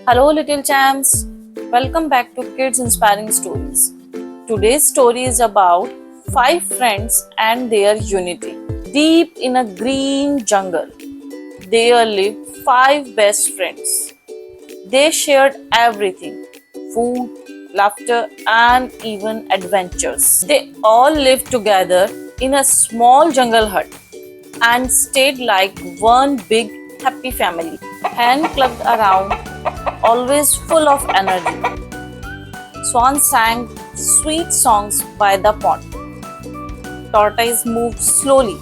Hello, little champs. Welcome back to Kids Inspiring Stories. Today's story is about five friends and their unity. Deep in a green jungle, there lived five best friends. They shared everything: food, laughter, and even adventures. They all lived together in a small jungle hut and stayed like one big happy family. Hen clucked around, always full of energy. Swan sang sweet songs by the pond. Tortoise moved slowly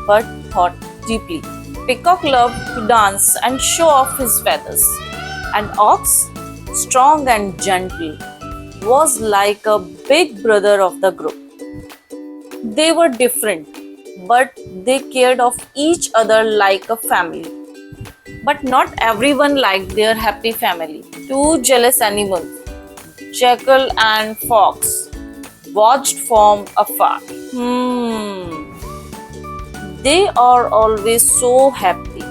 but thought deeply. Peacock loved to dance and show off his feathers. And Ox, strong and gentle, was like a big brother of the group. They were different, but they cared of each other like a family. But not everyone liked their happy family. Two jealous animals, Jackal and Fox, watched from afar. They are always so happy.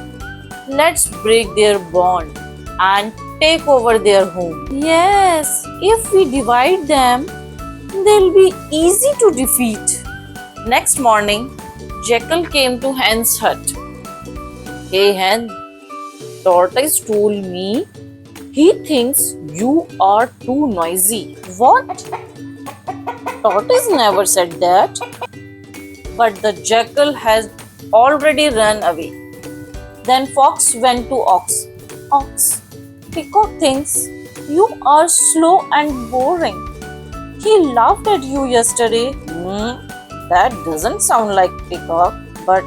Let's break their bond and take over their home. Yes, if we divide them, they'll be easy to defeat. Next morning, Jackal came to Hen's hut. Hey Hen, Tortoise told me he thinks you are too noisy. What? Tortoise never said that. But the Jackal has already run away. Then Fox went to Ox. Ox, Peacock thinks you are slow and boring. He laughed at you yesterday. That doesn't sound like Peacock, but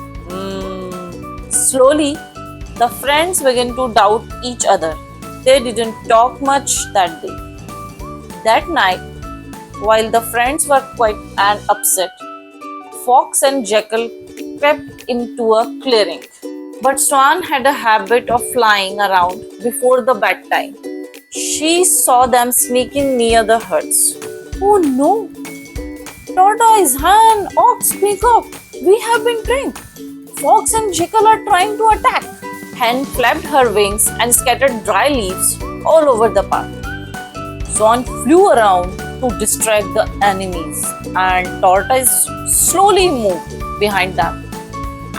slowly the friends began to doubt each other. They didn't talk much that day. That night, while the friends were quiet and upset, Fox and Jackal crept into a clearing. But Swan had a habit of flying around before the bedtime. She saw them sneaking near the huts. Oh no! Tortoise, Hen, Ox, Peacock, we have been tricked. Fox and Jackal are trying to attack. Hen flapped her wings and scattered dry leaves all over the park. Swan flew around to distract the enemies, and Tortoise slowly moved behind them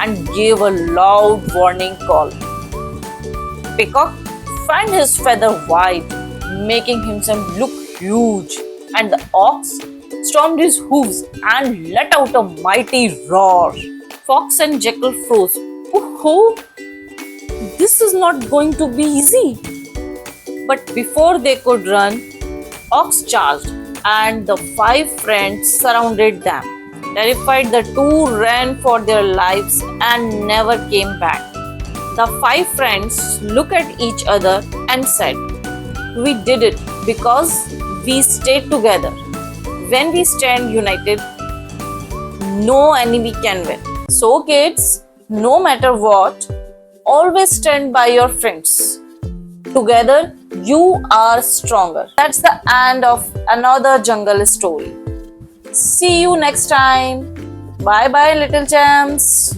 and gave a loud warning call. Peacock fanned his feather wide, making himself look huge, and the Ox stormed his hooves and let out a mighty roar. Fox and Jackal froze. Oh, this is not going to be easy. But before they could run, Ox charged, and the five friends surrounded them. Terrified, the two ran for their lives and never came back. The five friends looked at each other and said, "We did it because we stayed together. When we stand united, no enemy can win." So kids, no matter what, always stand by your friends. Together, you are stronger. That's the end of another jungle story. See you next time. Bye bye, little champs.